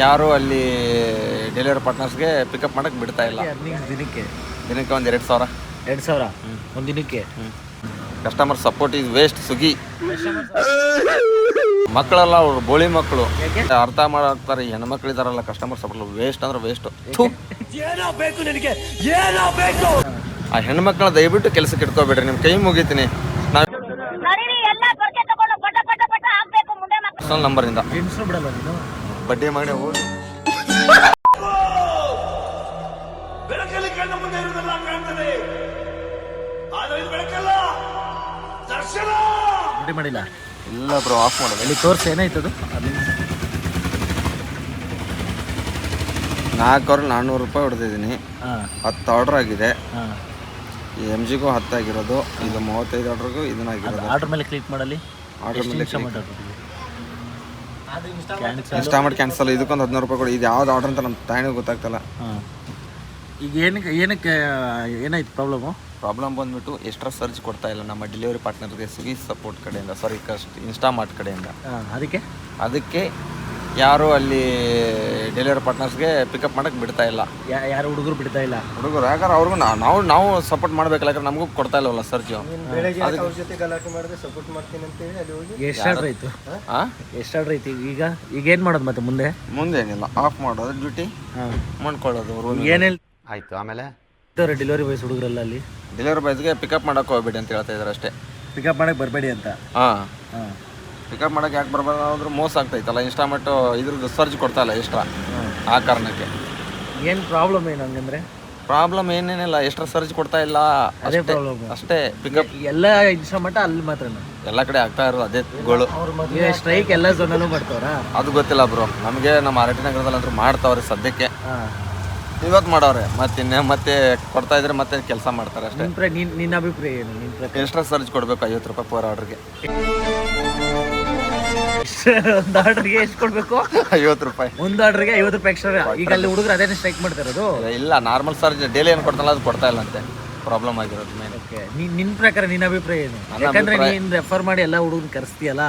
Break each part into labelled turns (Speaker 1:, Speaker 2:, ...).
Speaker 1: ಯಾರು ಅಲ್ಲಿ delivery ಪಾರ್ಟ್ನರ್ಸ್ಗೆ pickup ಮಾಡಕ್ಕೆ ಬಿಡ್ತಾ ಇಲ್ಲ.
Speaker 2: ದಿನಕ್ಕೆ
Speaker 1: ಒಂದು 2,000.
Speaker 2: 2,000 ಒಂದು ದಿನಕ್ಕೆ.
Speaker 1: Customer support is waste. Swiggy ಮಕ್ಕಳೆಲ್ಲ ಅವ್ರು ಬೋಳಿ ಮಕ್ಕಳು ಅರ್ಥ ಮಾಡ್ತಾರೆ. ಹೆಣ್ಮಕ್ಳು ಇದಾರಲ್ಲ, ಕಸ್ಟಮರ್ ಸಪೋರ್ಟ್ ವೇಸ್ಟ್ ಅಂದ್ರೆ ವೇಸ್ಟ್. ಆ ಹೆಣ್ಮಕ್ಳ ದಯವಿಟ್ಟು ಕೆಲಸಕ್ಕೆ ಇಟ್ಕೋಬೇಡ್ರಿ, ನಿಮ್ ಕೈ ಮುಗಿತೀನಿ. ನಂಬರಿಂದ ಬಡ್ಡಿ ಮಾಡಿ ಹೋಗಿ
Speaker 2: ಮಾಡಿಲ್ಲ.
Speaker 1: ಇಲ್ಲ ಬ್ರೋ, ಆಫ್ ಮಾಡೋದು.
Speaker 2: ಇಲ್ಲಿ ತೋರಿಸಿ ಏನಾಯ್ತದು.
Speaker 1: 400 ರೂಪಾಯಿ ಹೊಡೆದಿದ್ದೀನಿ. 10 ಆರ್ಡರ್ ಆಗಿದೆ. ಈ MGಗೂ 10 ಆಗಿರೋದು. ಇದು 35 ಆರ್ಡರ್ಗೂ ಇದನ್ನಾಗಿರೋದು.
Speaker 2: ಆರ್ಡರ್ ಮೇಲೆ ಕ್ಲಿಕ್ ಮಾಡಲಿ.
Speaker 1: ಆರ್ಡರ್ ಮೇಲೆ ಇನ್ಸ್ಟಾ ಮಾಡಿ ಕ್ಯಾನ್ಸಲ್. ಇದಕ್ಕೊಂದು 15 ರೂಪಾಯಿ ಕೊಡಿ. ಇದು ಯಾವ್ದು ಆರ್ಡರ್ ಅಂತ ನಮ್ಮ ತಾಯಿನೂ ಗೊತ್ತಾಗ್ತಲ್ಲ.
Speaker 2: ಈಗ ಏನಕ್ಕೆ ಏನಾಯ್ತು ಪ್ರಾಬ್ಲಮ್
Speaker 1: ಬಂದ್ಬಿಟ್ಟು ಎಕ್ಸ್ಟ್ರಾ ಸರ್ಚ್ ಕೊಡ್ತಾ ಇಲ್ಲ ನಮ್ಮ ಡೆಲಿವರಿ ಪಾರ್ಟ್ನರ್ಗೆ ಸ್ವಿಗ್ಗಿ ಸಪೋರ್ಟ್ ಕಡೆಯಿಂದ, ಸಾರಿ ಇನ್ಸ್ಟಾಮಾರ್ಟ್ ಕಡೆಯಿಂದ. ಅದಕ್ಕೆ ಯಾರು ಅಲ್ಲಿ ಡೆಲಿವರಿ ಪಾರ್ಟ್ನರ್ಸ್ಗೆ ಪಿಕಪ್ ಮಾಡಕ್ಕೆ ಬಿಡ್ತಾ ಇಲ್ಲ.
Speaker 2: ಯಾರು ಹುಡುಗರು ಬಿಡ್ತಾ ಇಲ್ಲ.
Speaker 1: ಹುಡುಗರು ಯಾಕಂದ್ರೆ ಅವ್ರಿಗೂ ನಾವು ಸಪೋರ್ಟ್ ಮಾಡ್ಬೇಕಲ್ಲ, ಯಾಕಂದ್ರೆ ನಮಗೂ ಕೊಡ್ತಾ ಇಲ್ಲವಲ್ಲ ಸರ್ಚ್.
Speaker 2: ಎಷ್ಟು ಆರ್ಡರ್ ಆಯ್ತು? ಎಷ್ಟು ಆರ್ಡರ್ ಆಯ್ತು? ಈಗ ಏನು ಮಾಡೋದು ಮತ್ತೆ ಮುಂದೆ
Speaker 1: ಏನಿಲ್ಲ, ಆಫ್ ಮಾಡೋದು, ಡ್ಯೂಟಿ ಮಾಡ್ಕೊಳ್ಳೋದು.
Speaker 2: ಏನೇನು
Speaker 1: ಆಯ್ತು. ಆಮೇಲೆ
Speaker 2: ಡೆಲಿವರಿ ಬಾಯ್ಸ್ ಹುಡುಗರಲ್ಲ ಅಲ್ಲಿ
Speaker 1: ಡೆಲಿವರಿ ಬಾಯ್ಸ್ಗೆ ಪಿಕಪ್ ಮಾಡಕ್ಕೆ ಹೋಗ್ಬೇಡಿ ಅಂತ ಹೇಳ್ತಾ ಇದ್ದಾರೆ ಅಷ್ಟೇ.
Speaker 2: ಪಿಕಪ್ ಮಾಡಕ್ಕೆ ಬರಬೇಡಿ ಅಂತ.
Speaker 1: ಪಿಕಪ್ ಮಾಡಕ್ಕೆ ಯಾಕೆ ಬರ್ಬಾರ್ದು ಅಂದ್ರೆ ಮೋಸ ಆಗ್ತೈತಲ್ಲ. ಇನ್ಸ್ಟಾಮೆಟ್ ಇದ್ರದ್ದು ಸರ್ಚ್ ಕೊಡ್ತಾ ಇಲ್ಲ ಎಕ್ಸ್ಟ್ರಾ. ಆ ಕಾರಣಕ್ಕೆ
Speaker 2: ಏನು ಪ್ರಾಬ್ಲಮ್ ಏನು ಹಂಗಂದ್ರೆ?
Speaker 1: ಪ್ರಾಬ್ಲಮ್ ಏನೇನಿಲ್ಲ, ಎಕ್ಸ್ಟ್ರಾ ಸರ್ಚ್ ಕೊಡ್ತಾ ಇಲ್ಲ ಅಷ್ಟೇ. ಪಿಕಪ್
Speaker 2: ಎಲ್ಲ ಇನ್ಸ್ಟಾಮೆಟ್ ಅಲ್ಲಿ ಮಾತ್ರ
Speaker 1: ಎಲ್ಲ ಕಡೆ ಆಗ್ತಾ ಇರೋದು ಅದೇ ಗೋಳು.
Speaker 2: ಸ್ಟ್ರೈಕ್ ಎಲ್ಲ ಝೋನಲ್ಲೂ ಮಾಡ್ತಾವ್ರ? ಅದು
Speaker 1: ಗೊತ್ತಿಲ್ಲ ಬ್ರೋ ನಮಗೆ. ನಮ್ಮ ಆರ್ಟಿ ನಗರದಲ್ಲಿ ಅಂತೂ ಮಾಡ್ತಾವ್ರೆ ಸದ್ಯಕ್ಕೆ. ಇವತ್ತು ಮಾಡೋರೆ, ಮತ್ತೆ ಕೊಡ್ತಾ ಇದ್ರೆ ಮತ್ತೆ ಕೆಲಸ ಮಾಡ್ತಾರೆ ಅಷ್ಟೇ.
Speaker 2: ನಿನ್ನ ಅಭಿಪ್ರಾಯ ಏನು?
Speaker 1: ಎಕ್ಸ್ಟ್ರಾ ಸರ್ಚ್ ಕೊಡಬೇಕು 50 ರೂಪಾಯಿ ಪರ್ ಆರ್ಡರ್ಗೆ.
Speaker 2: ಒಂದು ಆರ್ಡರ್ಗೆ ಎಷ್ಟು ಕೊಡಬೇಕು?
Speaker 1: 50 ರೂಪಾಯಿ. ಒಂದು
Speaker 2: ಆರ್ಡರ್ಗೆ 50 ರೂಪಾಯಿ ಎಕ್ಸ್ಟ್ರಾ. ಈಗ ಅಲ್ಲಿ ಹುಡುಗರು ಅದೇನೇ ಸ್ಟ್ರೈಕ್ ಮಾಡ್ತಾ ಇರೋದು?
Speaker 1: ಇಲ್ಲ, ನಾರ್ಮಲ್ ಸರ್ಚ್ ಡೈಲಿ ಏನು ಕೊಡ್ತಲ್ಲ ಅದು ಕೊಡ್ತಾ ಇಲ್ಲ ಅಂತೆ. ಪ್ರಾಬ್ಲಮ್ ಆಗಿರೋದು ಮೇನ್.
Speaker 2: ನಿನ್ನ ಪ್ರಕಾರ ನಿನ್ನ ಅಭಿಪ್ರಾಯ ಏನು? ಯಾಕಂದ್ರೆ ನೀನು ರೆಫರ್ ಮಾಡಿ ಎಲ್ಲ ಹುಡುಗರು ಕರೆಸ್ತೀಯಲ್ಲ,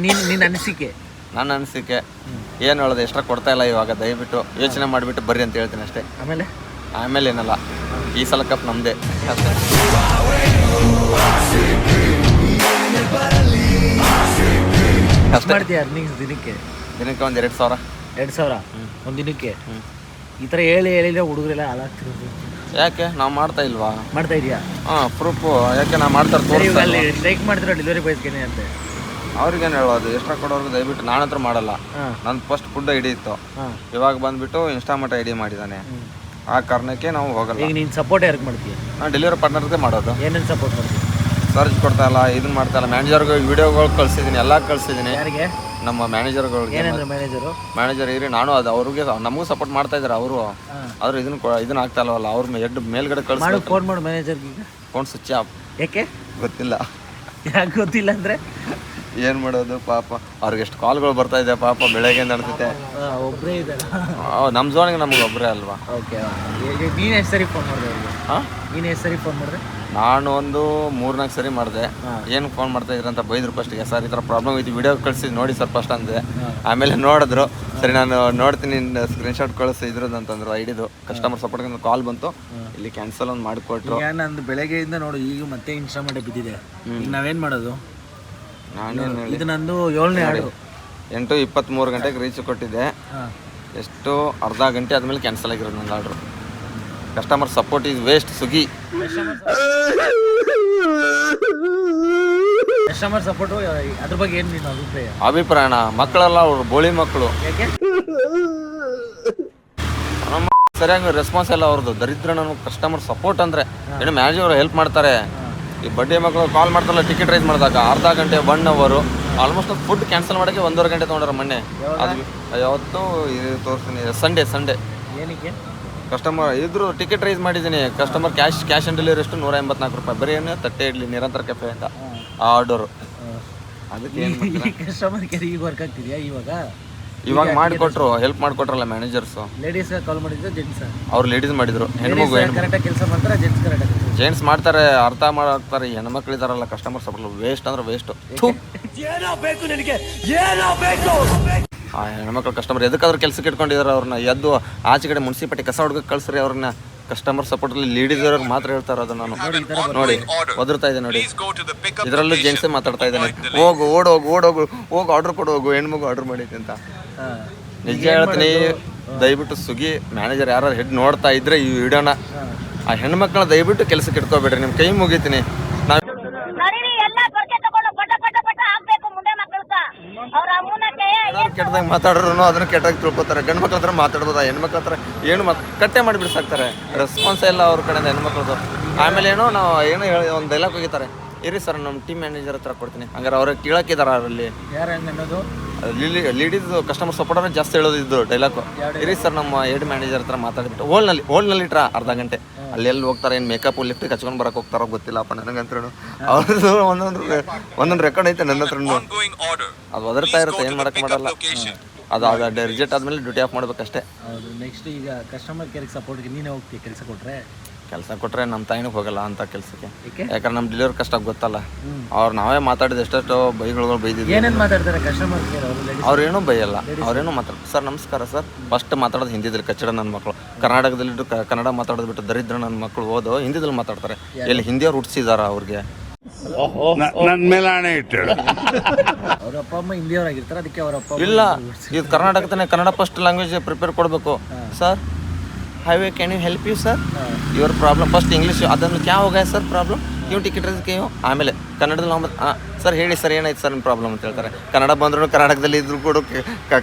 Speaker 2: ನಿನ್ನ ಅನಿಸಿಕೆ?
Speaker 1: ನನ್ನ ಅನಿಸಿಕೆ ಏನು ಹೇಳೋದು, ಎಕ್ಸ್ಟ್ರಾ ಕೊಡ್ತಾ ಇಲ್ಲ ಇವಾಗ. ದಯವಿಟ್ಟು ಯೋಚನೆ ಮಾಡಿಬಿಟ್ಟು ಬರ್ರಿ ಅಂತ ಹೇಳ್ತೀನಿ ಅಷ್ಟೇ. ಆಮೇಲೆ ಏನಲ್ಲ, ಈ ಸಲ ಕಪ್ ನಮ್ಮದೇ.
Speaker 2: ದಿನಕ್ಕೆ
Speaker 1: ಒಂದು 2,000.
Speaker 2: 2,000 ಒಂದು ದಿನಕ್ಕೆ. ಈ ಥರ ಹೇಳಿ ಹುಡುಗರೆಲ್ಲ ಹಾಳಾಗ್ತಿರೋದು
Speaker 1: ಯಾಕೆ? ನಾವು ಮಾಡ್ತಾ ಇಲ್ವಾ?
Speaker 2: ಮಾಡ್ತಾ ಇದೆಯಾ?
Speaker 1: ಪ್ರೂಫು ಯಾಕೆ ನಾವು ಮಾಡ್ತಾರೆ?
Speaker 2: ಸ್ಟ್ರೈಕ್ ಮಾಡ್ತಿರೋ ಡೆಲಿವರಿ ಬಾಯ್ಸ್ಗೆ ಅಂತ
Speaker 1: ಅವ್ರಿಗೇನು ಹೇಳೋದು, ಎಕ್ಸ್ಟ್ರಾ ಕೊಡೋರ್ಗು ದಯವಿಟ್ಟು. ನಾನು ಹತ್ರ ಮಾಡಲ್ಲ. ನನ್ನ ಫಸ್ಟ್ ಫುಡ್ ಐಡಿ ಇತ್ತು, ಇವಾಗ ಬಂದ್ಬಿಟ್ಟು ಇನ್ಸ್ಟಾಮೆಟ್ ಐಡಿ ಮಾಡಿದ್ದಾನೆ. ಆ ಕಾರಣಕ್ಕೆ ನಾವು ಹೋಗಲ್ಲ.
Speaker 2: ಈಗ ನೀನು ಸಪೋರ್ಟ್ ಯಾರಿಗೆ ಮಾಡ್ತೀಯ? ನಾನು
Speaker 1: ಡೆಲಿವರಿ ಪಾರ್ಟ್ನರ್ಗೆ ಮಾಡೋದು.
Speaker 2: ಏನೇನು ಸಪೋರ್ಟ್ ಮಾಡ್ತೀವಿ?
Speaker 1: ಸರ್ಚ್ ಕೊಡ್ತಾ ಇಲ್ಲ, ಇದನ್ನ ಮಾಡ್ತಾ ಇಲ್ಲ. ಮ್ಯಾನೇಜರ್ಗೆ ವಿಡಿಯೋಗಳು ಕಳಿಸಿದ್ದೀನಿ, ಎಲ್ಲ ಕಳಿಸಿದ್ದೀನಿ.
Speaker 2: ಯಾರಿಗೆ?
Speaker 1: ನಮ್ಮ ಮ್ಯಾನೇಜರ್ಗಳಿಗೆ.
Speaker 2: ಏನಂದ್ರೆ
Speaker 1: ಮ್ಯಾನೇಜರ್ ಇರಿ, ನಾನು ಅದು ಅವ್ರಿಗೆ ನಮಗೂ ಸಪೋರ್ಟ್ ಮಾಡ್ತಾ ಇದ್ದಾರೆ ಅವರು. ಆದ್ರೆ ಇದನ್ನ ಆಗ್ತಾ ಇಲ್ವಲ್ಲ. ಅವ್ರ ಮೇಲ್ಗಡೆ ಕಳಿಸಿ
Speaker 2: ಫೋನ್ ಮಾಡು ಮ್ಯಾನೇಜರ್ಗೆ.
Speaker 1: Phone switch off.
Speaker 2: ಯಾಕೆ
Speaker 1: ಗೊತ್ತಿಲ್ಲ.
Speaker 2: ಯಾಕೆ ಗೊತ್ತಿಲ್ಲ ಅಂದ್ರೆ
Speaker 1: ಏನು ಮಾಡೋದು ಪಾಪ. ಅವ್ರಿಗೆ ಎಷ್ಟು ಕಾಲ್ಗಳು ಬರ್ತಾ ಇದೆ ಪಾಪ, ಬೆಳಗ್ಗೆ ನಡ್ತೈತೆ.
Speaker 2: ಒಬ್ಬರೇ ಇದ್ದಾರೆ
Speaker 1: ನಮ್ಮ ಝೋನಿಗೆ, ನಮ್ಗೆ ಒಬ್ಬರೇ ಅಲ್ವಾ.
Speaker 2: ಓಕೆ, ನೀನು ಎಷ್ಟು ಸರಿ ಫೋನ್ ಮಾಡಿದೆ ಅವ್ರಿಗೆ? ನೀನು ಎಷ್ಟು ಸರಿ ಫೋನ್ ಮಾಡಿದೆ?
Speaker 1: ನಾನು ಒಂದು 3-4 ಸರಿ ಮಾಡಿದೆ. ಏನು ಫೋನ್ ಮಾಡ್ತಾ ಇದ್ರಿ ಅಂತ ಬೈದ್ರು ಫಸ್ಟಿಗೆ. ಸರ್ ಈ ಥರ ಪ್ರಾಬ್ಲಮ್ ಐತಿ, ವಿಡಿಯೋ ಕಳಿಸಿದ್ದು ನೋಡಿ ಸರ್ ಫಸ್ಟ್ ಅಂದೆ. ಆಮೇಲೆ ನೋಡಿದ್ರು, ಸರಿ ನಾನು ನೋಡ್ತೀನಿ ಸ್ಕ್ರೀನ್ಶಾಟ್ ಕಳಿಸಿ ಇದ್ರದ್ದು ಅಂತಂದ್ರು. ಐಡಿದು ಕಸ್ಟಮರ್ ಸಪೋರ್ಟ್ಗೆ ಕಾಲ್ ಬಂತು, ಇಲ್ಲಿ ಕ್ಯಾನ್ಸಲ್ ಒಂದು ಮಾಡಿಕೊಟ್ರು.
Speaker 2: ನಂದು ಬೆಳಗ್ಗೆಯಿಂದ ನೋಡು ಈಗ ಮತ್ತೆ ಇನ್ಸ್ಟಾಮೆಂಟ್ ಬಿದ್ದಿದೆ. ಈಗ ನಾವೇನು ಮಾಡೋದು?
Speaker 1: ನಾನೇನು
Speaker 2: ಇದು ನಂದು 7ನೇ ಆರ್ಡರ್.
Speaker 1: 8:23 ಗಂಟೆಗೆ ರೀಚ್ ಕೊಟ್ಟಿದ್ದೆ. ಎಷ್ಟು ಅರ್ಧ ಗಂಟೆ ಆದಮೇಲೆ ಕ್ಯಾನ್ಸಲ್ ಆಗಿರೋದು ನನ್ನ order. Customer support is waste. Swiggy
Speaker 2: customer support ಅದ್ರ ಬಗ್ಗೆ ಏನು ನಿನ್ನ
Speaker 1: ಅಭಿಪ್ರಾಯನ? ಮಕ್ಕಳೆಲ್ಲ ಅವ್ರು ಬೋಳಿ ಮಕ್ಕಳು. ಸರಿಯಾಗಿ ರೆಸ್ಪಾನ್ಸ್ ಎಲ್ಲ ಅವ್ರದ್ದು ದರಿದ್ರ. ನನಗೆ ಕಸ್ಟಮರ್ ಸಪೋರ್ಟ್ ಅಂದರೆ ಏನು, ಮ್ಯಾನೇಜರ್ ಹೆಲ್ಪ್ ಮಾಡ್ತಾರೆ. ಈ ಬಡ್ಡಿ ಮಕ್ಕಳು ಕಾಲ್ ಮಾಡ್ತಾರಲ್ಲ, ಟಿಕೆಟ್ ರೈಸ್ ಮಾಡಿದಾಗ ಅರ್ಧ ಗಂಟೆ 1 ಅವರ್ ಆಲ್ಮೋಸ್ಟ್ ಫುಡ್ ಕ್ಯಾನ್ಸಲ್ ಮಾಡೋಕ್ಕೆ 1.5 ಗಂಟೆ ತೊಗೊಂಡ್ರೆ ಮೊನ್ನೆ. ಅದು ಯಾವತ್ತು ತೋರಿಸ್ತೀನಿ, ಸಂಡೇ.
Speaker 2: ಏನಕ್ಕೆ?
Speaker 1: ಕಸ್ಟಮರ್ ಇದ್ರು ಟಿಕೆಟ್ ರೈಸ್ ಮಾಡಿದ್ದೀನಿ. ಕಸ್ಟಮರ್ ಕ್ಯಾಶ್ ಆನ್ ಡೆಲಿವರಿ ಎಷ್ಟು 184 ರೂಪಾಯಿ. ಬರೀ ಏನು ತಟ್ಟೆ ಇಡ್ಲಿ ನಿರಂತರ ಕೆಫೆ ಅಂತ ಆ ಆರ್ಡರು. ಅದಕ್ಕೆ ಏನು
Speaker 2: ಕಸ್ಟಮರ್ ಕೇರ್ ಈಗ ವರ್ಕ್ ಆಗ್ತಿದೆಯಾ?
Speaker 1: ಇವಾಗ ಮಾಡಿಕೊಟ್ರು, ಹೆಲ್ಪ್ ಮಾಡಿಕೊಟ್ರಲ್ಲ ಮ್ಯಾನೇಜರ್ಸು.
Speaker 2: ಲೇಡೀಸ್ ಕಾಲ್ ಮಾಡಿದ್ರು, ಜೆಂಟ್ಸ್?
Speaker 1: ಅವ್ರು ಲೇಡೀಸ್ ಮಾಡಿದ್ರು. ಹೆಣ್ಮಗು
Speaker 2: ಕರೆಕ್ಟಾಗಿ ಕೆಲಸ ಮಾಡ್ತಾರೆ, ಜೆಂಟ್ಸ್ ಕರೆಕ್ಟಾಗಿ
Speaker 1: ಜೆಂಟ್ಸ್ ಮಾಡ್ತಾರೆ, ಅರ್ಥ ಮಾಡ್ತಾರೆ. ಹೆಣ್ಮಕ್ಳು ಇದಾರಲ್ಲ, ಕಸ್ಟಮರ್ ಸಪೋರ್ಟ್ ವೇಸ್ಟ್ ಅಂದ್ರೆ ವೇಸ್ಟ್. ಆ ಹೆಣ್ಮಕ್ಳು ಕಸ್ಟಮರ್ ಎದಕ್ಕಾದ್ರೂ ಕೆಲಸಕ್ಕೆ ಇಟ್ಕೊಂಡಿದ್ದಾರೆ ಅವ್ರನ್ನ ಎದ್ದು ಆಚೆ ಕಡೆ ಮುನ್ಸಿಪಾಲ್ಟಿ ಕಸ ಹುಡುಗಕ್ಕೆ ಕಳ್ಸ್ರಿ ಅವ್ರನ್ನ. ಕಸ್ಟಮರ್ ಸಪೋರ್ಟಲ್ಲಿ ಲೀಡೀಸ್ ಇರೋರು ಮಾತ್ರ ಹೇಳ್ತಾ ಇರೋದು ನಾನು. ನೋಡಿ ಒದರ್ತಾ ಇದೆ ನೋಡಿ, ಇದರಲ್ಲೂ ಜೆಂಟ್ಸೇ ಮಾತಾಡ್ತಾ ಇದ್ದಾನೆ. ಹೋಗು ಓಡೋಗು ಹೋಗಿ ಆರ್ಡರ್ ಕೊಡು ಹೋಗು, ಹೆಣ್ಮಗು ಆರ್ಡರ್ ಮಾಡೈತೆ ಅಂತ. ನಿಜ ಹೇಳ್ತೀನಿ, ದಯವಿಟ್ಟು ಸ್ವಿಗ್ಗಿ ಮ್ಯಾನೇಜರ್ ಯಾರು ಹೆಡ್ ನೋಡ್ತಾ ಇದ್ರೆ ಈ ವಿಡಿಯೋನ, ಆ ಹೆಣ್ಮಕ್ಳನ್ನ ದಯವಿಟ್ಟು ಕೆಲಸಕ್ಕೆ ಇಟ್ಕೋಬೇಡ್ರಿ. ನಿಮ್ಮ ಕೈ ಮುಗಿತೀನಿ. ನಾವು ಕೆಟ್ಟದಾಗ ಮಾತಾಡ್ರು ಅದನ್ನ ಕೆಟ್ಟದಾಗ ತಿಳ್ಕೊತಾರೆ. ಗಂಡು ಮಕ್ಳ ಹತ್ರ ಮಾತಾಡ್ಬೋದು, ಹೆಣ್ಮಕ್ಳ ಹತ್ರ ಏನು ಕಟ್ಟೆ ಮಾಡಿ ಬಿಡ್ಸಾಕ್ತಾರೆ. ರೆಸ್ಪಾನ್ಸ್ ಇಲ್ಲ ಅವ್ರ ಕಡೆಯಿಂದ ಹೆಣ್ಮಕ್ಳದ್ದು. ಆಮೇಲೆ ಏನೋ ನಾವು ಏನೋ ಹೇಳಿ ಒಂದು ಡೈಲಾಗ್ ಹೋಗಿದ್ದಾರೆ, ಇರಿ ಸರ್ ನಮ್ಮ ಟೀಮ್ ಮ್ಯಾನೇಜರ್ ಹತ್ರ ಕೊಡ್ತೀನಿ. ಹಂಗಾರೆ ಅವ್ರಿಗೆ ಕೇಳಕ್ಕಿದಾರ ಅವರಲ್ಲಿ ಲೀಡೀಸ್ ಕಸ್ಟಮರ್ ಸಪೋರ್ಟರ್ ಜಾಸ್ತಿ ಹೇಳೋದು ಇದ್ದು ಡೈಲಾಗು. ಇರಿ ಸರ್ ನಮ್ಮ ಹೆಡ್ ಮ್ಯಾನೇಜರ್ ಹತ್ರ ಮಾತಾಡ್ಬಿಟ್ಟು ಹೋಲ್ನಲ್ಲಿ ಇಟ್ರ ಅರ್ಧ ಗಂಟೆ ಅಲ್ಲಿ ಎಲ್ಲಿ ಹೋಗ್ತಾರೆ, ಏನು ಮೇಕಪ್ ಲಿಫ್ಟ್ ಹಚ್ಕೊಂಡು ಬರಕ್ಕೆ ಹೋಗ್ತಾರೋ ಗೊತ್ತಿಲ್ಲಪ್ಪ ನನಗಂತ್ರೂ. ಅವ್ರದ್ದು ಒಂದೊಂದು ರೆಕಾರ್ಡ್ ಐತೆ ನನ್ನ ಹತ್ರ. ಅದು ಒದರ್ತಾ ಇರುತ್ತೆ, ಏನು ಮಾಡಕ್ಕೆ ಮಾಡಲ್ಲ. ಅದು ರಿಜೆಕ್ಟ್ ಆದ್ಮೇಲೆ ಡ್ಯೂಟಿ ಆಫ್ ಮಾಡ್ಬೇಕಷ್ಟೇ.
Speaker 2: ಹೌದು. ನೆಕ್ಸ್ಟ್ ಈಗ ಕಸ್ಟಮರ್ ಕೇರ್ಗೆ ಸಪೋರ್ಟ್ಗೆ ನೀನೇ ಹೋಗ್ತೀಯ ಕೆಲಸ ಕೊಟ್ಟರೆ ನಮ್ಮ ತಾಯಿನೂ ಹೋಗಲ್ಲ ಅಂತ ಕೆಲಸಕ್ಕೆ. ಯಾಕಂದ್ರೆ ನಮ್ಮ ಡೆಲಿವರಿ ಕಷ್ಟ ಗೊತ್ತಲ್ಲ. ಅವ್ರು ನಾವೇ ಮಾತಾಡಿದ ಎಷ್ಟೆಷ್ಟೋ ಬೈಗಳು ಬೈದಿದ್ವಿ. ಏನೇನು ಮಾತಾಡ್ತಾರೆ ಕಸ್ಟಮರ್ ಕೇರ್
Speaker 1: ಅವ್ರೇನು ಬೈಯಲ್ಲ, ಅವ್ರೇನು ಮಾತಾಡ್ತಾರೆ. ಸರ್ ನಮಸ್ಕಾರ ಸರ್, ಫಸ್ಟ್ ಮಾತಾಡೋದು ಹಿಂದಿದಲ್ಲಿ ಕಚ್ಚಡ ನನ್ನ ಮಕ್ಕಳು. ಕರ್ನಾಟಕದಲ್ಲಿಟ್ಟು ಕನ್ನಡ ಮಾತಾಡೋದು ಬಿಟ್ಟು ದರಿದ್ರ ನನ್ನ ಮಕ್ಕಳು ಓದೋ ಹಿಂದಿದಲ್ಲಿ ಮಾತಾಡ್ತಾರೆ. ಎಲ್ಲಿ ಹಿಂದಿಯವ್ರು ಹುಟ್ಟಿಸಿದಾರ ಅವ್ರಿಗೆ?
Speaker 3: ನನ್ನ ಮೇಲೆ ಹಣೆ ಇಟ್ಟಳು.
Speaker 2: ಅವ್ರ ಅಪ್ಪ ಅಮ್ಮ ಹಿಂದಿಯವರಾಗಿರ್ತಾರೆ, ಅದಕ್ಕೆ ಅವ್ರ ಅಪ್ಪ
Speaker 1: ಇಲ್ಲ. ಇದು ಕರ್ನಾಟಕದನೇ ಕನ್ನಡ ಫಸ್ಟ್ ಲ್ಯಾಂಗ್ವೇಜ್ ಪ್ರಿಪೇರ್ ಕೊಡಬೇಕು. Sir highway can you help you sir your problem first English ಅದನ್ನು क्या हो गया सर प्रॉब्लम क्यों टिಕೆಟ್ ಕ್ಯೂ ಆಮೇಲೆ ಕನ್ನಡದಲ್ಲಿ ನಾವು ಸರ್ ಹೇಳಿ ಸರ್ ಏನಾಯ್ತು ಸರ್ ನಿಮ್ಮ ಪ್ರಾಬ್ಲಮ್ ಅಂತ ಹೇಳ್ತಾರೆ. ಕನ್ನಡ ಬಂದ್ರು ಕರ್ನಾಟಕದಲ್ಲಿ ಇದ್ರು ಕೂಡ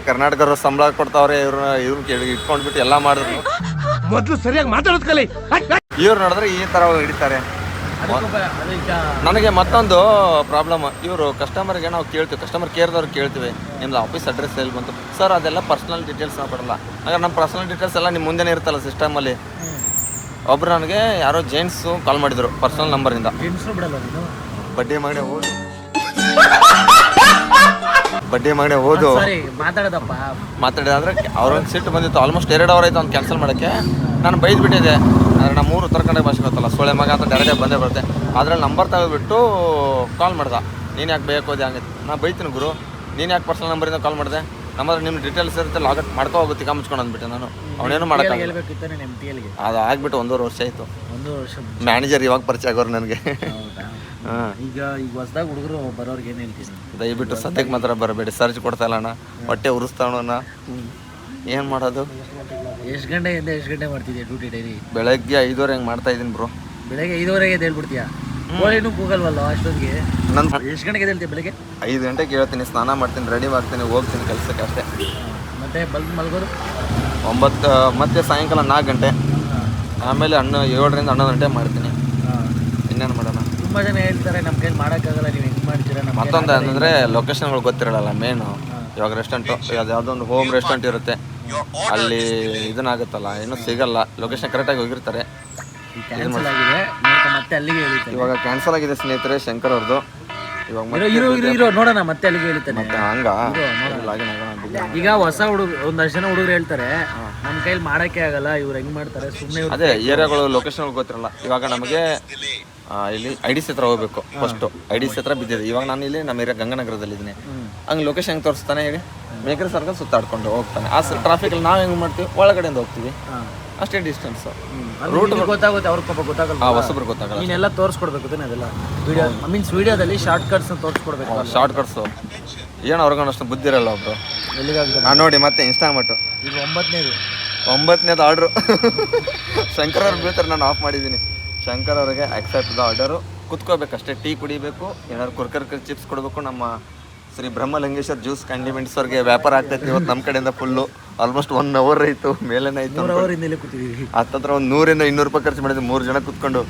Speaker 1: ಕರ್ನಾಟಕದವ್ರು ಸಂಬಳ ಕೊಡ್ತಾವ್ರೆ, ಇವ್ರನ್ನ ಕೇಳಿ ಇಟ್ಕೊಂಡ್ಬಿಟ್ಟು ಎಲ್ಲ ಮಾಡಿದ್ರು.
Speaker 3: ಮೊದಲು ಸರಿಯಾಗಿ ಮಾತಾಡೋದು ಕಲಿ.
Speaker 1: ಇವ್ರು ನೋಡಿದ್ರೆ ಈ ಥರ ಹಿಡಿತಾರೆ. ನನಗೆ ಮತ್ತೊಂದು ಪ್ರಾಬ್ಲಮ್, ಇವರು ಕಸ್ಟಮರ್ಗೆ ನಾವು ಕೇಳ್ತೀವಿ, ಕಸ್ಟಮರ್ ಕೇರ್ದವ್ರು ಕೇಳ್ತೀವಿ ನಿಮ್ದು ಆಫೀಸ್ ಅಡ್ರೆಸ್ ಎಲ್ಲಿ ಬಂತು ಸರ್, ಅದೆಲ್ಲ ಪರ್ಸನಲ್ ಡೀಟೇಲ್ಸ್ ನಾವು ಕೊಡಲ್ಲ. ಹಾಗಾದ್ರೆ ನಮ್ಮ ಪರ್ಸನಲ್ ಡೀಟೇಲ್ಸ್ ಎಲ್ಲ ನಿಮ್ಮ ಮುಂದೆನೇ ಇರುತ್ತಲ್ಲ ಸಿಸ್ಟಮಲ್ಲಿ. ಒಬ್ರು ನನಗೆ ಯಾರೋ ಜೆಂಟ್ಸು ಕಾಲ್ ಮಾಡಿದ್ರು ಪರ್ಸನಲ್ ನಂಬರಿಂದ. ಬಡ್ಡಿ ಮಾಡಿ ಹೋದು ಮಾತಾಡಿದ್ರೆ ಅವ್ರೊಂದು ಸಿಟ್ಟು ಬಂದಿತ್ತು. ಆಲ್ಮೋಸ್ಟ್ 2 ಅವರ್ ಆಯ್ತು ಅವ್ನು ಕ್ಯಾನ್ಸಲ್ ಮಾಡೋಕ್ಕೆ. ನಾನು ಬೈದ್ಬಿಟ್ಟಿದ್ದೆ. ಆದರೆ ನಮ್ಮ ಮೂರು ಉತ್ತರ ಕನ್ನಡ ಭಾಷೆ ಗೊತ್ತಲ್ಲ, ಸೊಳ್ಳೆ ಮಗ ಅಂತ ಡೈರೆಕ್ಟಾಗಿ ಬಂದೇ ಬರುತ್ತೆ. ಅದ್ರಲ್ಲಿ ನಂಬರ್ ತೆಗೆದುಬಿಟ್ಟು ಕಾಲ್ ಮಾಡ್ದೆ. ನೀನು ಯಾಕೆ ಬೇಕೋದೆ ಹಂಗೆ? ನಾನು ಬೈತೀನಿ ಗುರು, ನೀನು ಯಾಕೆ ಪರ್ಸನಲ್ ನಂಬರಿಂದ ಕಾಲ್ ಮಾಡಿದೆ? ನಮ್ಮದು ನಿಮ್ಮ ಡೀಟೇಲ್ಸ್ ಇರುತ್ತೆ, ಲಾಗಟ್ ಮಾಡ್ಕೊ ಹೋಗುತ್ತೆ ಮುಚ್ಕೊಂಡು ಅಂದ್ಬಿಟ್ಟೆ. ನಾನು ಅವನೇನು ಮಾಡೋಕ್ಕಾಗಲ್ಲ. ಅದು ಆಗ್ಬಿಟ್ಟು 1.5 ವರ್ಷ ಆಯಿತು. ಮ್ಯಾನೇಜರ್ ಇವಾಗ ಪರಿಚಯ ಆಗೋರು ನನಗೆ.
Speaker 2: ಈಗ ಹೊಸದಾಗಿ ಹುಡುಗರು ಬರೋರ್ಗೆ ಏನು ಹೇಳ್ತೀನಿ?
Speaker 1: ದಯವಿಟ್ಟು ಸದ್ಯಕ್ಕೆ ಮಾತ್ರ ಬರಬೇಡಿ, ಸರ್ಚ್ ಕೊಡ್ತಾ ಇಲ್ಲ ಅಣ್ಣ, ಹೊಟ್ಟೆ ಉರಿಸ್ತಾವಣ್ಣ. ಏನು ಮಾಡೋದು?
Speaker 2: ಎಷ್ಟು ಗಂಟೆಯಿಂದ ಎಷ್ಟು ಗಂಟೆ ಮಾಡ್ತಿದ್ಯಾ ಡ್ಯೂಟಿ ಡೈಲಿ?
Speaker 1: ಬೆಳಗ್ಗೆ 5:30 ಹಂಗೆ ಮಾಡ್ತಾ ಇದ್ದೀನಿ ಬ್ರೋ.
Speaker 2: ಬೆಳಗ್ಗೆ 5:30ಗೆ ಹೇಳ್ಬಿಡ್ತೀಯಾ? ಕೋಳಿನೂ ಕೂಗಲ್ವಲ್ಲ ಅಷ್ಟೊತ್ತಿಗೆ?
Speaker 1: ನನ್ನ
Speaker 2: ಎಷ್ಟು ಗಂಟೆಗೆ ಹೇಳ್ತೀಯ? ಬೆಳಗ್ಗೆ
Speaker 1: 5 ಗಂಟೆಗೆ ಹೇಳ್ತೀನಿ, ಸ್ನಾನ ಮಾಡ್ತೀನಿ, ರೆಡಿ ಮಾಡ್ತೀನಿ, ಹೋಗ್ತೀನಿ ಕೆಲಸಕ್ಕೆ ಅಷ್ಟೇ.
Speaker 2: ಮತ್ತೆ ಮಲ್ಗೋದು
Speaker 1: 9, ಮತ್ತೆ ಸಾಯಂಕಾಲ 4 ಗಂಟೆ, ಆಮೇಲೆ 7ರಿಂದ 11 ಗಂಟೆ ಮಾಡ್ತೀನಿ. ಇನ್ನೇನು ಮಾಡೋಣ?
Speaker 2: ತುಂಬ ಜನ ಹೇಳ್ತಾರೆ ನಮ್ಮ ಕೈಲಿ ಮಾಡೋಕ್ಕಾಗಲ್ಲ, ನೀವು ಹೆಂಗೆ ಮಾಡ್ತೀರಾ?
Speaker 1: ಮತ್ತೊಂದು ಅಂದರೆ ಲೊಕೇಶನ್ಗಳು ಗೊತ್ತಿರಲ್ಲ ಮೇನು. ಇವಾಗ ರೆಸ್ಟೋರೆಂಟು ಯಾವುದೋ ಒಂದು ಹೋಮ್ ರೆಸ್ಟೋರೆಂಟ್ ಇರುತ್ತೆ, ಅಲ್ಲಿ ಇದನ್ನಾಗುತ್ತಲ್ಲ, ಇನ್ನೂ ಸಿಗಲ್ಲ. ಲೊಕೇಶನ್ ಕರೆಕ್ಟಾಗಿ ಹೋಗಿರ್ತಾರೆ.
Speaker 2: ಮತ್ತೆ ಅಲ್ಲಿಗೆ ಹೇಳ್ತಾರೆ.
Speaker 1: ಇವಾಗ ಕ್ಯಾನ್ಸಲ್ ಆಗಿದೆ ಸ್ನೇಹಿತರೆ ಶಂಕರ್ ಅವ್ರದ್ದು.
Speaker 2: ಇವಾಗ ನೋಡೋಣ, ಮತ್ತೆ ಅಲ್ಲಿಗೆ ಹೇಳ್ತಾನೆ.
Speaker 1: ಮತ್ತೆ ಹಂಗ
Speaker 2: ಈಗ ಹೊಸ ಒಂದಷ್ಟು ಜನ ಹುಡುಗರು ಹೇಳ್ತಾರೆ ನಮ್ಮ ಕೈಲಿ ಮಾಡೋಕ್ಕೆ ಆಗಲ್ಲ, ಇವ್ರು ಹೆಂಗೆ ಮಾಡ್ತಾರೆ ಸುಮ್ಮನೆ.
Speaker 1: ಅದೇ ಏರಿಯಾಗಳು ಲೊಕೇಶನ್ಗಳು ಗೊತ್ತಿರಲ್ಲ. ಇವಾಗ ನಮಗೆ ಇಲ್ಲಿ IDC ಹತ್ರ ಹೋಗ್ಬೇಕು. ಫಸ್ಟು IDC ಹತ್ರ ಬಿದ್ದಿದೆ. ಇವಾಗ ನಾನು ಇಲ್ಲಿ ನಮ್ಮ ಏರಿಯಾ ಗಂಗಾನಗರದಲ್ಲಿದ್ದೀನಿ. ಹಂಗೆ ಲೊಕೇಶನ್ ಹೆಂಗೆ ತೋರಿಸ್ತಾನೆ ಹೇಳಿ? ಮೇಕರ್ ಸರ್ಕಲ್ ಸುತ್ತಾಡ್ಕೊಂಡು ಹೋಗ್ತಾನೆ. ಆ ಟ್ರಾಫಿಕಲ್ಲಿ ನಾವು ಹೆಂಗೆ ಮಾಡ್ತೀವಿ? ಒಳಗಡೆಯಿಂದ ಹೋಗ್ತೀವಿ, ಅಷ್ಟೇ ಡಿಸ್ಟೆನ್ಸ್.
Speaker 2: ರೂಟ್ ಗೊತ್ತಾಗುತ್ತೆ, ಅವ್ರ ಪಾಪ ಗೊತ್ತಾಗಲ್ಲ,
Speaker 1: ಹೊಸಬ್ರು ಗೊತ್ತಾಗಲ್ಲ.
Speaker 2: ನೀನೆಲ್ಲ ತೋರಿಸ್ಕೊಡ್ಬೇಕು ಅದೆಲ್ಲ ವಿಡಿಯೋ ಮೀನ್ಸ್ ವಿಡಿಯೋದಲ್ಲಿ ಶಾರ್ಟ್ ಕಟ್ಸ್ ತೋರಿಸ್ಕೊಡ್ಬೇಕು.
Speaker 1: ಶಾರ್ಟ್ ಕಟ್ಸು ಏನು ಅವ್ರಿಗೊಂದು ಅಷ್ಟು ಬುದ್ಧಿ ಇರಲ್ಲ ಒಬ್ರು.
Speaker 2: ಎಲ್ಲಿಗಾಗ್ತದೆ?
Speaker 1: ನಾನು ನೋಡಿ ಮತ್ತೆ ಇನ್ಸ್ಟಾಮಟ್ಟು
Speaker 2: ಈಗ
Speaker 1: 9ನೇದು ಆರ್ಡ್ರು ಶಂಕರ್ ಅವ್ರು ಬೀಳ್ತಾರೆ, ನಾನು ಆಫ್ ಮಾಡಿದ್ದೀನಿ. ಶಂಕರ್ ಅವ್ರಿಗೆ ಆಕ್ಸೆಪ್ಟ್ ದ ಆರ್ಡರು. ಕುತ್ಕೋಬೇಕಷ್ಟೇ, ಟೀ ಕುಡಿಬೇಕು, ಏನಾದ್ರು ಕುರ್ಕರ್ ಚಿಪ್ಸ್ ಕೊಡಬೇಕು. ನಮ್ಮ ಶ್ರೀ ಬ್ರಹ್ಮಲಿಂಗೇಶ್ವರ್ ಜ್ಯೂಸ್ ಕಂಡಿಮೆಂಟ್ಸ್ ಅವ್ರಿಗೆ ವ್ಯಾಪಾರ ಆಗ್ತೈತಿ ಇವತ್ತು ನಮ್ಮ ಕಡೆಯಿಂದ ಫುಲ್ಲು. ಆಲ್ಮೋಸ್ಟ್ 1 ಅವರ್ ಆಯಿತು, ಮೇಲೇನೆ ಆಯಿತು. ಹತ್ತತ್ರ ಒಂದು 100-200 ರೂಪಾಯಿ ಖರ್ಚು ಮಾಡಿದ್ವಿ 3 ಜನ ಕುತ್ಕೊಂಡು.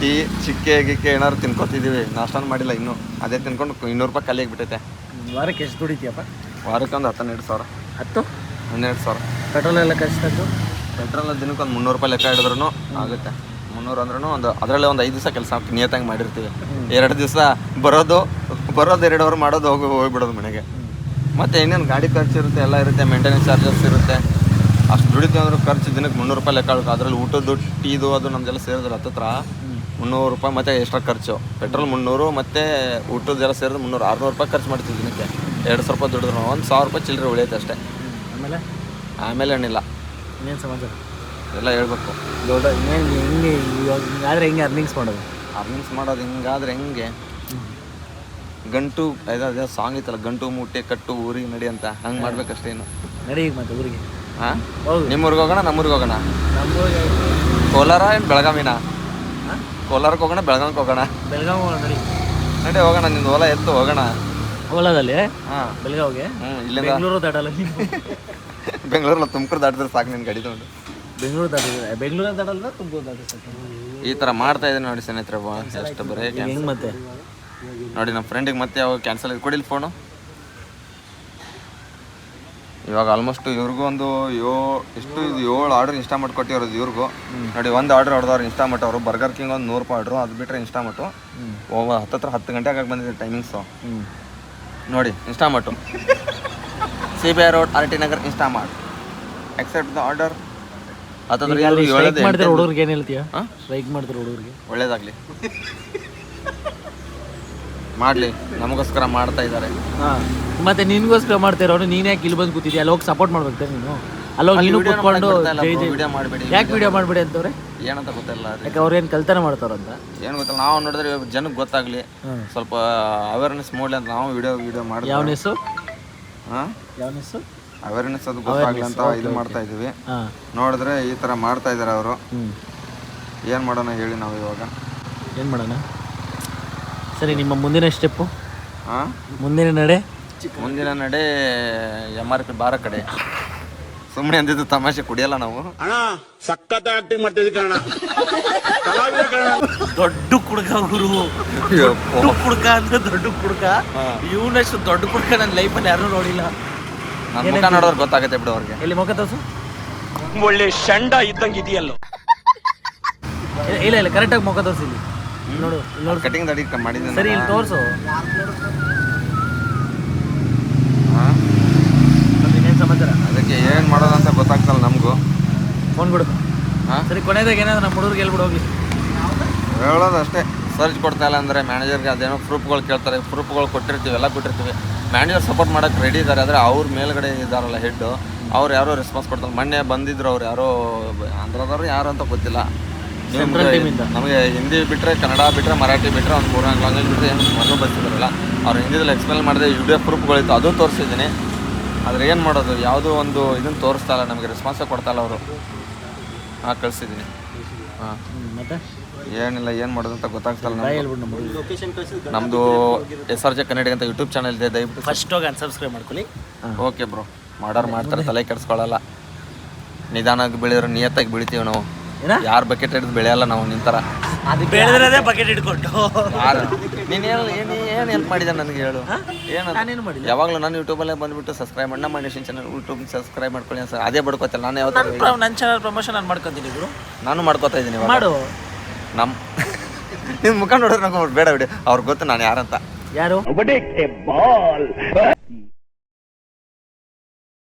Speaker 1: ಟೀ ಚಿಕ್ಕೆ ಗಿಕ್ಕೆ ಏನಾದ್ರು ತಿನ್ಕೋತಿದ್ದೀವಿ, ನಾಷ್ಟಾನು ಮಾಡಿಲ್ಲ ಇನ್ನೂ. ಅದೇ ತಿನ್ಕೊಂಡು 200 ರೂಪಾಯಿ ಖಾಲಿ ಆಗಿಬಿಟ್ಟೈತೆ.
Speaker 2: ವಾರಕ್ಕೆ ಎಷ್ಟು ದುಡಿತೀಯಪ್ಪ?
Speaker 1: ವಾರಕ್ಕೆ ಒಂದು 12 ಸಾವಿರ. 12 ಸಾವಿರ.
Speaker 2: ಪೆಟ್ರೋಲ್ ಎಲ್ಲ ಖರ್ಚು?
Speaker 1: ಪೆಟ್ರೋಲ್ ದಿನಕ್ಕೆ ಒಂದು 300 ರೂಪಾಯಿ ಲೆಕ್ಕ ಹಿಡಿದ್ರೂ ಆಗುತ್ತೆ. 300 ಅಂದ್ರೂ ಅದರಲ್ಲೇ ಒಂದು 5 ದಿವಸ ಕೆಲಸ ನಿಯತ್ತಾಗಿ ಮಾಡಿರ್ತೀವಿ. 2 ದಿವಸ ಬರೋದು 2 ಅವರ್ ಮಾಡೋದು, ಹೋಗ್ಬಿಡೋದು ಮನೆಗೆ. ಮತ್ತು ಇನ್ನೇನು ಗಾಡಿ ಖರ್ಚು ಇರುತ್ತೆ, ಎಲ್ಲ ಇರುತ್ತೆ, ಮೇಂಟೆನೆನ್ಸ್ ಚಾರ್ಜಸ್ ಇರುತ್ತೆ. ಅಷ್ಟು ದುಡಿತೀವಿ ಅಂದ್ರೆ ಖರ್ಚು ದಿನಕ್ಕೆ 300 ರೂಪಾಯಿ ಲೆಕ್ಕ ಆಗುತ್ತೆ. ಅದರಲ್ಲಿ ಊಟದ್ದು ಟೀದು ಅದು ನಮ್ದೆಲ್ಲ ಸೇರಿದ್ರೆ ಹತ್ತತ್ರ 300 ರೂಪಾಯಿ. ಮತ್ತು ಎಕ್ಸ್ಟ್ರಾ ಖರ್ಚು ಪೆಟ್ರೋಲ್ 300, ಮತ್ತು ಊಟದ್ದೆಲ್ಲ ಸೇರಿದ್ರೆ 300, 600 ರೂಪಾಯಿ ಖರ್ಚು ಮಾಡ್ತೀವಿ ದಿನಕ್ಕೆ. 200 ರೂಪಾಯಿ ದುಡಿದ್ರು 1,000 ರೂಪಾಯಿ ಚಿಲ್ಲರೆ ಉಳಿಯುತ್ತೆ ಅಷ್ಟೇ.
Speaker 2: ಆಮೇಲೆ
Speaker 1: ಆಮೇಲೆ ಏನಿಲ್ಲ,
Speaker 2: ಇನ್ನೇನು ಸಮಾಚಾರ?
Speaker 1: ಎಲ್ಲ ಹೇಳ್ಬೇಕು.
Speaker 2: ದೊಡ್ಡ ಇನ್ನೇನು ಹೆಂಗೆ ಇವಾಗ ಹಿಂಗಾದ್ರೆ ಹೆಂಗೆ ಅರ್ನಿಂಗ್ಸ್ ಮಾಡೋದು?
Speaker 1: ಅರ್ನಿಂಗ್ಸ್ ಮಾಡೋದು ಹಿಂಗಾದ್ರೆ ಹೆಂಗೆ, ಗಂಟು ಅದೇ ಸಾಂಗ್ ಇತ್ತಲ್ಲ, ಗಂಟು ಮೂಟೆ ಕಟ್ಟು ಊರಿಗೆ ನಡಿ ಅಂತ, ಹಂಗೆ ಮಾಡ್ಬೇಕಷ್ಟೇ. ಇನ್ನು
Speaker 2: ನಡಿ ಈಗ ಮತ್ತೆ ಊರಿಗೆ.
Speaker 1: ಹಾಂ,
Speaker 2: ಹೌದು.
Speaker 1: ನಿಮ್ಮೂರಿಗೆ ಹೋಗೋಣ, ನಮ್ಮೂರಿಗೆ ಹೋಗೋಣ.
Speaker 2: ನಮ್ಮೂರಿಗೆ
Speaker 1: ಕೋಲಾರ ಏನು ಬೆಳಗಾವಿನ? ಕೋಲಾರಕ್ಕೆ ಹೋಗೋಣ, ಬೆಳಗಾವಿಗೆ ಹೋಗೋಣ.
Speaker 2: ಬೆಳಗಾವಿ ನಡಿ
Speaker 1: ನಡಿ ಹೋಗೋಣ, ನಿಂದು ಹೊಲ ಎತ್ತು ಹೋಗೋಣ.
Speaker 2: ಓಲಾದಲ್ಲಿ?
Speaker 1: ಹಾಂ,
Speaker 2: ಬೆಳಗಾವಿಗೆ.
Speaker 1: ಇಲ್ಲಿಂದ
Speaker 2: ಬೆಂಗಳೂರು ದಾಟಲ್ಲ ನೀವು?
Speaker 1: ಬೆಂಗಳೂರಲ್ಲ, ತುಮಕೂರು ದಾಟಿದ್ರೆ ಸಾಕು ನಿನ್ನ ಗಾಡಿ ತಗೊಂಡು.
Speaker 2: ಬೆಂಗಳೂರು ದಾಟಿದ್ರೆ ಬೆಂಗಳೂರು ದಾಟಲ್ಲ, ತುಮಕೂರು ದಾಟಿದ್ರೆ
Speaker 1: ಈ ಥರ ಮಾಡ್ತಾ ಇದ್ದೀನಿ ನೋಡಿ ಸ್ನೇಹಿತರೆ. ಎಷ್ಟು ಬರೀ
Speaker 2: ಹೆಂಗೆ ಮತ್ತೆ
Speaker 1: ನೋಡಿ, ನಮ್ಮ ಫ್ರೆಂಡಿಗೆ ಮತ್ತೆ ಯಾವಾಗ ಕ್ಯಾನ್ಸಲ್ ಆಗಿ ಕೊಡಿಲ್ಲ ಫೋನು. ಇವಾಗ ಆಲ್ಮೋಸ್ಟ್ ಇವ್ರಿಗೂ ಒಂದು 7 ಆರ್ಡರ್ ಇನ್ಸ್ಟಾಮಟ್ ಕೊಟ್ಟಿರೋದು ಇವ್ರಿಗೂ. ನೋಡಿ, ಒಂದು ಆರ್ಡರ್ ಹೊಡೆದವ್ರು ಇನ್ಸ್ಟಾಮಟ್ ಅವರು. ಬರ್ಗರ್ ಕಿಂಗ್ ಒಂದು 100 ರೂಪಾಯಿ ಆರ್ಡ್ರು, ಅದು ಬಿಟ್ಟರೆ ಇನ್ಸ್ಟಾಮಟು ಹತ್ತತ್ರ 10 ಗಂಟೆಗೆ ಬಂದಿದೆ ಟೈಮಿಂಗ್ಸು. ನೋಡಿ, Instamart CBI road, RT Nagar, Instamart. Except the order.
Speaker 2: ಮಾಡ್ತಾರೆ ಹುಡುಗರಿಗೆ. ಏನು ಹೇಳ್ತೀಯ? ಸ್ಟ್ರೈಕ್ ಮಾಡ್ತಾರೆ ಹುಡುಗರಿಗೆ.
Speaker 1: ಒಳ್ಳೇದಾಗಲಿ, ಮಾಡಲಿ, ನಮಗೋಸ್ಕರ ಮಾಡ್ತಾ ಇದ್ದಾರೆ.
Speaker 2: ಹಾಂ, ಮತ್ತೆ ನಿನ್ಗೋಸ್ಕರ ಮಾಡ್ತಿರೋನು ನೀನು ಯಾಕೆ ಇಲ್ಲಿ ಬಂದು ಕೂತಿದ್ಯಾ? ಅಲ್ಲಿ ಹೋಗಿ ಸಪೋರ್ಟ್ ಮಾಡ್ಬೇಕು ನೀನು. ಅಲ್ಲೋಗಿ ನೀನು ಕೂತ್ಕೊಂಡು
Speaker 1: ವಿಡಿಯೋ ಮಾಡಬೇಡಿ.
Speaker 2: ಯಾಕೆ ವಿಡಿಯೋ ಮಾಡಬೇಡಿ ಅಂತವ್ರೆ?
Speaker 1: ಏನಂತ ಗೊತ್ತಿಲ್ಲ.
Speaker 2: ಯಾಕೆ ಅವ್ರೇನು ಕಲ್ತನ ಮಾಡ್ತಾರಂತ
Speaker 1: ಏನು ಗೊತ್ತಿಲ್ಲ. ನಾವು ನೋಡಿದ್ರೆ ಜನಕ್ಕೆ ಗೊತ್ತಾಗಲಿ, ಸ್ವಲ್ಪ ಅವೇರ್ನೆಸ್ ಮೂಡಲಿ ಅಂತ ನಾವು ವಿಡಿಯೋ ಮಾಡಿ.
Speaker 2: ಯಾವ ನೆಸ್ಸು?
Speaker 1: ಹಾಂ,
Speaker 2: ಯಾವ ನೆಸ್ಸು?
Speaker 1: ಅವೇರ್ನೆಸ್ ಅದು ಗೊತ್ತಾಗಲಿ ಅಂತ ಇದು ಮಾಡ್ತಾ ಇದ್ದೀವಿ. ನೋಡಿದ್ರೆ ಈ ಥರ ಮಾಡ್ತಾ ಇದ್ದಾರೆ ಅವರು. ಏನು ಮಾಡೋಣ ಹೇಳಿ ನಾವು ಇವಾಗ?
Speaker 2: ಏನು ಮಾಡೋಣ? ಸರಿ, ನಿಮ್ಮ ಮುಂದಿನ ಸ್ಟೆಪ್ಪು?
Speaker 1: ಹಾಂ,
Speaker 2: ಮುಂದಿನ ನಡೆ
Speaker 1: MRP ಬಾರ ಕಡೆ. ಸುಮ್ಮನೆ ಅಂದಿದ್ದು ತಮಾಷೆ, ಕುಡಿಯಲ್ಲ ನಾವು.
Speaker 3: ಸಖತ್ ಆಕ್ಟಿಂಗ್ ಮಾಡ್ತಿದ್ವಿ ಕಣ.
Speaker 2: ದೊಡ್ಡ ಕುಡ್ಕ ಗುರು, ಕುಡ್ಕ ಅಂದ್ರೆ ದೊಡ್ಡ ಕುಡ್ಕ. ಇವನಷ್ಟು ದೊಡ್ಡ ಕುಡ್ಕ ನನ್ನ ಲೈಫಲ್ಲಿ ಯಾರೂ ನೋಡಿಲ್ಲ.
Speaker 1: ನನ್ನ ಮುಖ ನೋಡೋರು ಗೊತ್ತಾಗುತ್ತೆ ಬಿಡು ಅವ್ರಿಗೆ.
Speaker 2: ಎಲ್ಲಿ ಮುಖ ತೋರ್ಸು.
Speaker 4: ಒಳ್ಳೆ ಶಂಡ ಇದ್ದಂಗೆ ಇದೆಯಲ್ಲೋ.
Speaker 2: ಇಲ್ಲ ಕರೆಕ್ಟಾಗಿ ಮುಖ ತೋರಿಸಿ. ಇಲ್ಲಿ ನೋಡು, ನೋಡಿ
Speaker 1: ಕಟಿಂಗ್ ದಾಡಿ ಮಾಡಿದ್ದೀನಿ.
Speaker 2: ಸರಿ, ಇಲ್ಲಿ ತೋರಿಸು.
Speaker 1: ಹಾಂ,
Speaker 2: ಇನ್ನೇನು ಸಮಾಚಾರ?
Speaker 1: ಅದಕ್ಕೆ ಏನು ಮಾಡೋದಂತ ಗೊತ್ತಾಗ್ತಲ್ಲ ನಮಗೂ.
Speaker 2: ಫೋನ್ ಬಿಡು.
Speaker 1: ಹಾಂ,
Speaker 2: ಸರಿ, ಕೊನೆದಾಗ ಏನಾದ್ರು ನಮ್ಮ ಹುಡುಗರಿಗೆ ಹೇಳ್ಬಿಡು ಹೋಗಿ.
Speaker 1: ಹೇಳೋದು ಅಷ್ಟೇ. ಸರ್ಚ್ ಕೊಡ್ತಾ ಇಲ್ಲ ಅಂದರೆ ಮ್ಯಾನೇಜರ್ಗೆ ಅದೇನೋ ಪ್ರೂಫ್ಗಳು ಕೇಳ್ತಾರೆ. ಪ್ರೂಫ್ಗಳು ಕೊಟ್ಟಿರ್ತೀವಿ, ಎಲ್ಲ ಕೊಟ್ಟಿರ್ತೀವಿ. ಮ್ಯಾನೇಜರ್ ಸಪೋರ್ಟ್ ಮಾಡೋಕ್ಕೆ ರೆಡಿ ಇದ್ದಾರೆ. ಆದರೆ ಅವ್ರ ಮೇಲ್ಗಡೆ ಇದ್ದಾರಲ್ಲ ಹೆಡ್ಡು, ಅವ್ರು ಯಾರೋ ರೆಸ್ಪಾನ್ಸ್ ಕೊಡ್ತಾರೆ. ಮೊನ್ನೆ ಬಂದಿದ್ರು ಅವ್ರು, ಯಾರೋ ಆಂಧ್ರದವ್ರು ಯಾರು ಅಂತ ಗೊತ್ತಿಲ್ಲ. ನಮಗೆ ಹಿಂದಿ ಬಿಟ್ಟರೆ, ಕನ್ನಡ ಬಿಟ್ಟರೆ, ಮರಾಠಿ ಬಿಟ್ಟರೆ, ಒಂದು 3-4 ಲ್ಯಾಂಗ್ವೇಜ್ ಬಿಟ್ಟರೆ ಏನು ಮನೂ ಬರ್ತಿದ್ದಾರಲ್ಲ. ಅವ್ರು ಹಿಂದಿದಲ್ಲಿ ಎಕ್ಸ್ಪ್ಲೇನ್ ಮಾಡಿದೆ. ವಿಡಿಯೋ ಪ್ರೂಫ್ಗಳಿತ್ತು, ಅದು ತೋರಿಸಿದ್ದೀನಿ. ಆದರೆ ಏನು ಮಾಡೋದು, ಯಾವುದೋ ಒಂದು ಇದನ್ನು ತೋರಿಸ್ತಾ ಇಲ್ಲ ನಮಗೆ, ರೆಸ್ಪಾನ್ಸೇ ಕೊಡ್ತಾಯಿಲ್ಲ ಅವರು. ಹಾಂ, ಕಳಿಸಿದ್ದೀನಿ. ಹಾಂ,
Speaker 2: ಮತ್ತೆ
Speaker 1: ಏನಿಲ್ಲ, ಏನು ಮಾಡೋದು ಅಂತ ಗೊತ್ತಾಗ್ತಲ್ಲ ನಮ್ಮದು. SRJ ಕನ್ನಡಿಗ ಅಂತ ಯೂಟ್ಯೂಬ್ ಚಾನಲ್ ಇದೆ, ದಯವಿಟ್ಟು
Speaker 2: ಫಸ್ಟ್ ಹೋಗಿ ಅನ್ಸಬ್ಸ್ಕ್ರೈಬ್ ಮಾಡ್ಕೊಳ್ಳಿ.
Speaker 1: ಓಕೆ ಬ್ರೋ, ಮಾಡ್ತಾರೆ, ತಲೆ ಕೆಡಿಸ್ಕೊಳ್ಳಲ್ಲ. ನಿಧಾನವಾಗಿ ಬೆಳೆಯೋರು ನಿಯತ್ತಾಗಿ ಬೆಳಿತೀವಿ ನಾವು. ಯಾರು ಬಕೆಟ್ ಹಿಡಿದು ಬೆಳೆಯಲ್ಲ ನಾವು ನಿಂತರ.
Speaker 2: ಅದು ಬೆಳೆದ್ರೆ ಬಕೆಟ್ ಹಿಡ್ಕೊಂಡು.
Speaker 1: ಯಾರು ನೀನು ಏನು ಹೆಲ್ಪ್ ಮಾಡಿದೆ ನನಗೆ ಹೇಳು?
Speaker 2: ನಾನೇನು ಮಾಡಿಲ್ಲ.
Speaker 1: ಯಾವಾಗಲೂ ನಾನು ಯೂಟ್ಯೂಬಲ್ಲೇ ಬಂದುಬಿಟ್ಟು ಸಬ್ಸ್ಕ್ರೈಬ್ ಮಾಡಿ, ನಮ್ಮ ನೇಷನ್ ಚಾನಲ್ ಯೂಟ್ಯೂಬ್ ಸಬ್ಸ್ಕ್ರೈಬ್ ಮಾಡ್ಕೊಳ್ಳಿ ಸರ್. ಅದೇ ಬಡ್ಕೋತಿಲ್ಲ ನಾನು. ಯಾವ
Speaker 2: ನನ್ನ ಚಾನಲ್ ಪ್ರಮೋಷನ್ ನಾನು ಮಾಡ್ಕೊತೀನಿ ಗುರು.
Speaker 1: ನಾನು ಮಾಡ್ಕೋತಾ ಇದ್ದೀನಿ.
Speaker 2: ಮಾಡು.
Speaker 1: ನಿನ್ನ ಮುಖ ನೋಡಿದ್ರೆ ನಂಗೆ ಬೇಡ ಬಿಡಿ, ಅವ್ರಿಗೆ ಗೊತ್ತು ನಾನು ಯಾರಂತ.
Speaker 2: ಯಾರು?